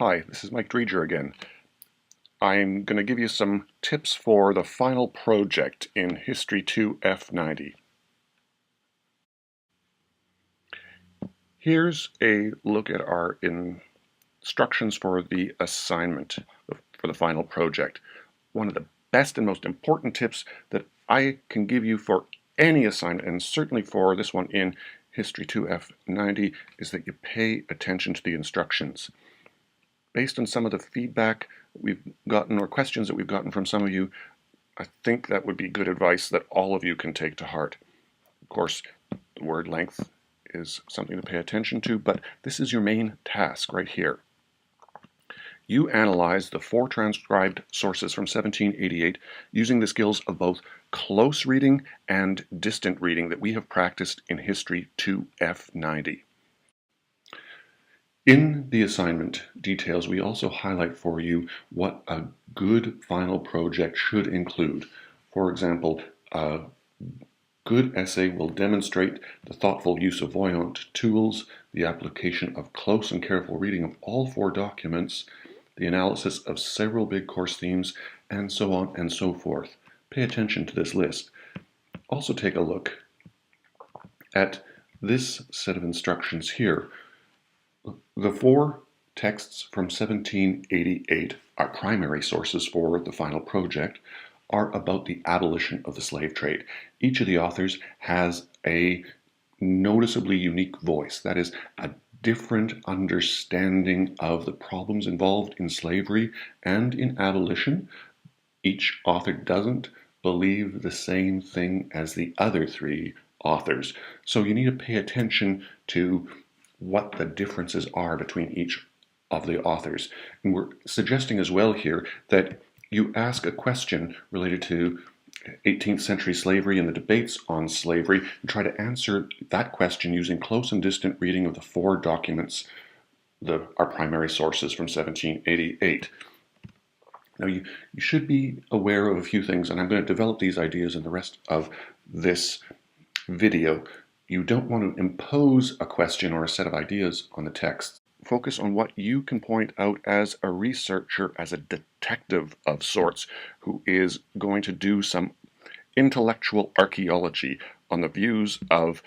Hi, this is Mike Dreger again. I'm going to give you some tips for the final project in History 2 F90. Here's a look at our instructions for the assignment for the final project. One of the best and most important tips that I can give you for any assignment, and certainly for this one in History 2 F90, is that you pay attention to the instructions. Based on some of the feedback we've gotten or questions that we've gotten from some of you, I think that would be good advice that all of you can take to heart. Of course, the word length is something to pay attention to, but this is your main task right here. You analyze the 4 transcribed sources from 1788 using the skills of both close reading and distant reading that we have practiced in History 2 F90. In the assignment details, we also highlight for you what a good final project should include. For example, a good essay will demonstrate the thoughtful use of Voyant tools, the application of close and careful reading of all 4 documents, the analysis of several big course themes, and so on and so forth. Pay attention to this list. Also take a look at this set of instructions here. The 4 texts from 1788, our primary sources for the final project, are about the abolition of the slave trade. Each of the authors has a noticeably unique voice, that is, a different understanding of the problems involved in slavery and in abolition. Each author doesn't believe the same thing as the other 3 authors, so you need to pay attention to what the differences are between each of the authors. And we're suggesting as well here that you ask a question related to 18th century slavery and the debates on slavery and try to answer that question using close and distant reading of the 4 documents, our primary sources from 1788. Now you should be aware of a few things, and I'm going to develop these ideas in the rest of this video. You don't want to impose a question or a set of ideas on the text. Focus on what you can point out as a researcher, as a detective of sorts, who is going to do some intellectual archaeology on the views of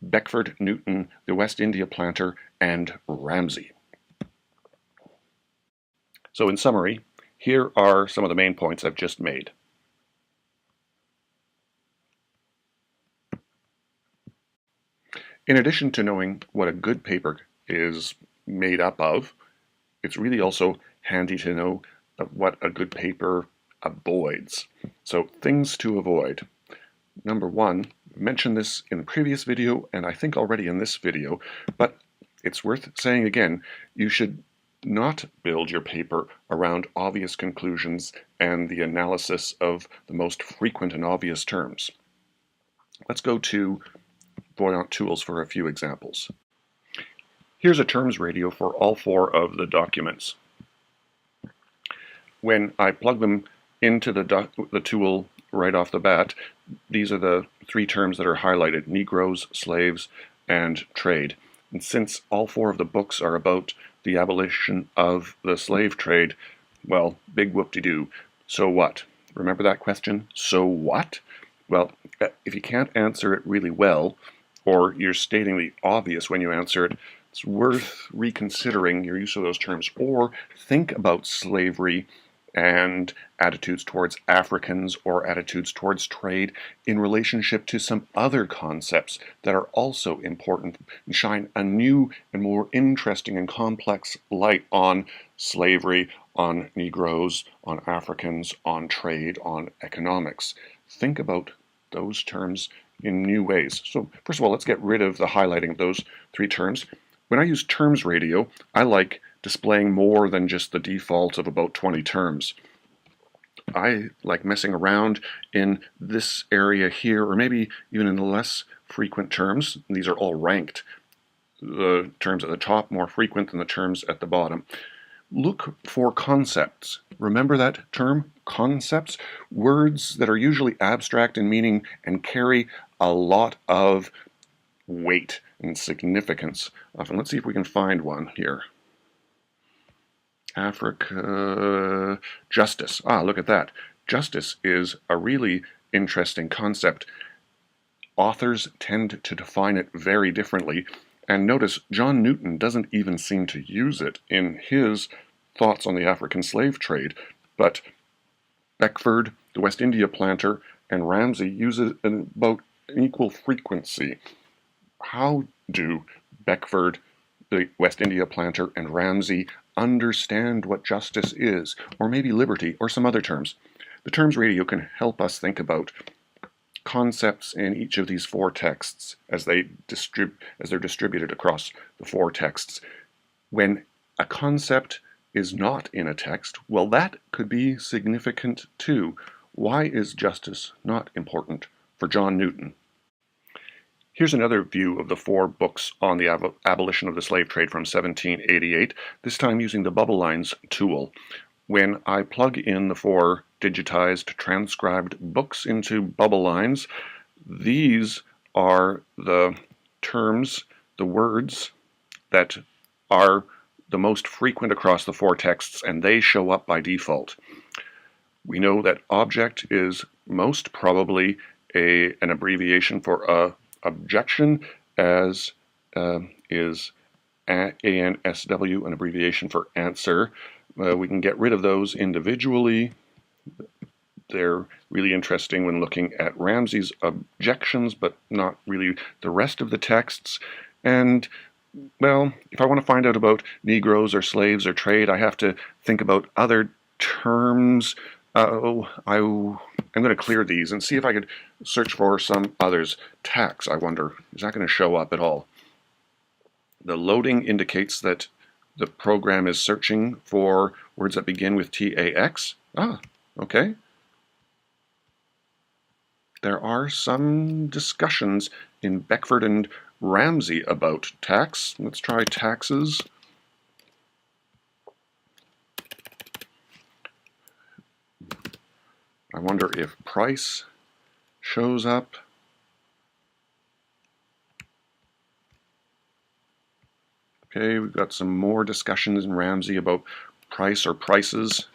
Beckford, Newton, the West India planter, and Ramsay. So in summary, here are some of the main points I've just made. In addition to knowing what a good paper is made up of, it's really also handy to know what a good paper avoids. So things to avoid. Number 1, I mentioned this in the previous video and I think already in this video, but it's worth saying again, you should not build your paper around obvious conclusions and the analysis of the most frequent and obvious terms. Let's go to Voyant tools for a few examples. Here's a terms radio for all 4 of the documents. When I plug them into the tool right off the bat, these are the 3 terms that are highlighted: Negroes, slaves, and trade. And since all 4 of the books are about the abolition of the slave trade, well, big whoop-de-doo. So what? Remember that question? So what? Well, if you can't answer it really well, or you're stating the obvious when you answer it, it's worth reconsidering your use of those terms, or think about slavery and attitudes towards Africans or attitudes towards trade in relationship to some other concepts that are also important and shine a new and more interesting and complex light on slavery, on Negroes, on Africans, on trade, on economics. Think about those terms in new ways. So first of all, let's get rid of the highlighting of those 3 terms. When I use terms radio, I like displaying more than just the default of about 20 terms. I like messing around in this area here, or maybe even in the less frequent terms. These are all ranked. The terms at the top more frequent than the terms at the bottom. Look for concepts. Remember that term, concepts? Words that are usually abstract in meaning and carry a lot of weight and significance. Often, let's see if we can find one here. Africa, justice. Ah, look at that. Justice is a really interesting concept. Authors tend to define it very differently, and notice John Newton doesn't even seem to use it in his thoughts on the African slave trade, but Beckford, the West India planter, and Ramsay use it in about an equal frequency. How do Beckford, the West India planter, and Ramsay understand what justice is, or maybe liberty, or some other terms? The terms radio can help us think about concepts in each of these four texts as they're distributed across the four texts. When a concept is not in a text, well, that could be significant too. Why is justice not important for John Newton? Here's another view of the four books on the abolition of the slave trade from 1788, this time using the bubble lines tool. When I plug in the four digitized transcribed books into bubble lines, these are the terms, the words that are the most frequent across the four texts, and they show up by default. We know that object is most probably an abbreviation for objection, as is ANSW, an abbreviation for answer. We can get rid of those individually. They're really interesting when looking at Ramsay's objections, but not really the rest of the texts. And well, if I want to find out about Negroes or slaves or trade, I have to think about other terms. I'm going to clear these and see if I could search for some others. Tax, I wonder, is that going to show up at all? The loading indicates that the program is searching for words that begin with TAX. Ah, okay. There are some discussions in Beckford and Ramsay about tax. Let's try taxes. I wonder if price shows up. Okay, we've got some more discussions in Ramsay about price or prices.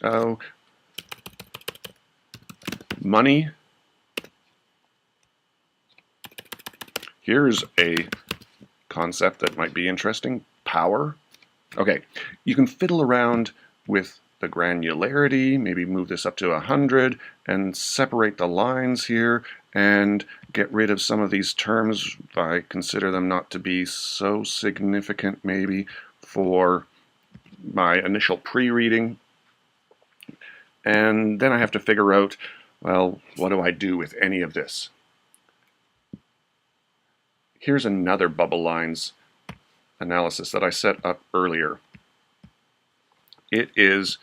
Oh, money. Here's a concept that might be interesting. Power. Okay, you can fiddle around with the granularity, maybe move this up to 100 and separate the lines here and get rid of some of these terms. I consider them not to be so significant maybe for my initial pre-reading. And then I have to figure out, well, what do I do with any of this? Here's another bubble lines analysis that I set up earlier. It is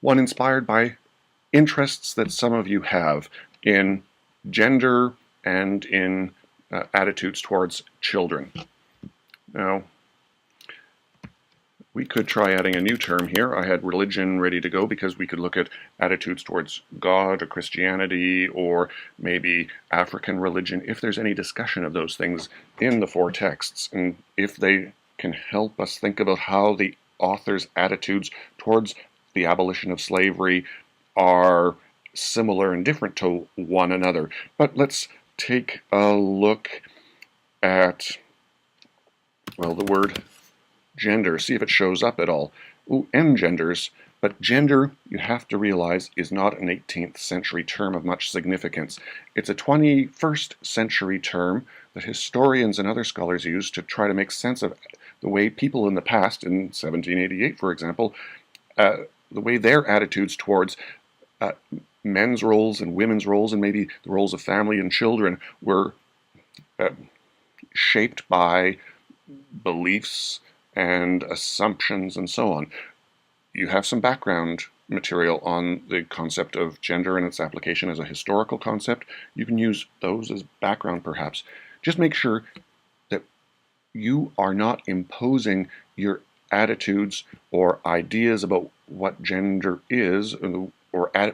one inspired by interests that some of you have in gender and in attitudes towards children. Now, we could try adding a new term here. I had religion ready to go because we could look at attitudes towards God or Christianity or maybe African religion, if there's any discussion of those things in the four texts, and if they can help us think about how the author's attitudes towards the abolition of slavery are similar and different to one another. But let's take a look at, well, the word gender, see if it shows up at all. Ooh, engenders, but gender, you have to realize, is not an 18th century term of much significance. It's a 21st century term that historians and other scholars use to try to make sense of the way people in the past, in 1788 for example, the way their attitudes towards men's roles and women's roles and maybe the roles of family and children were shaped by beliefs and assumptions and so on. You have some background material on the concept of gender and its application as a historical concept. You can use those as background perhaps. Just make sure that you are not imposing your attitudes or ideas about what gender is or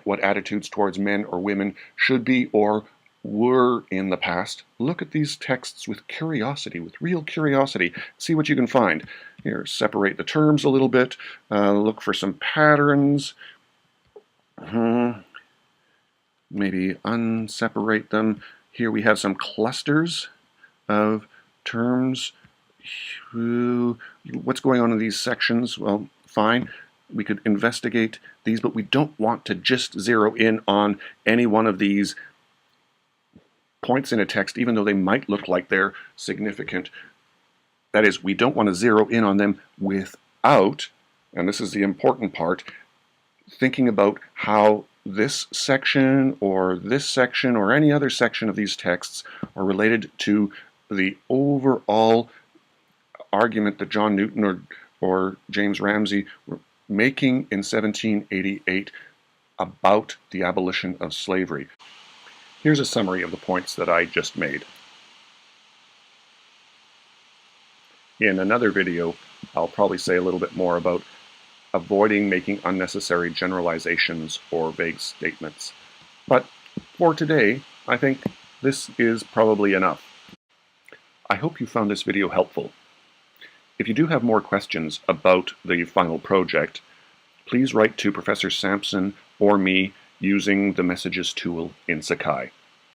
what attitudes towards men or women should be or were in the past. Look at these texts with curiosity, with real curiosity. See what you can find. Here, separate the terms a little bit. Look for some patterns. Maybe unseparate them. Here we have some clusters of terms. What's going on in these sections? Well, fine. We could investigate these, but we don't want to just zero in on any one of these points in a text, even though they might look like they're significant. That is, we don't want to zero in on them without, and this is the important part, thinking about how this section or any other section of these texts are related to the overall argument that John Newton or James Ramsay were making in 1788 about the abolition of slavery. Here's a summary of the points that I just made. In another video, I'll probably say a little bit more about avoiding making unnecessary generalizations or vague statements. But for today, I think this is probably enough. I hope you found this video helpful. If you do have more questions about the final project, please write to Professor Sampson or me using the messages tool in Sakai.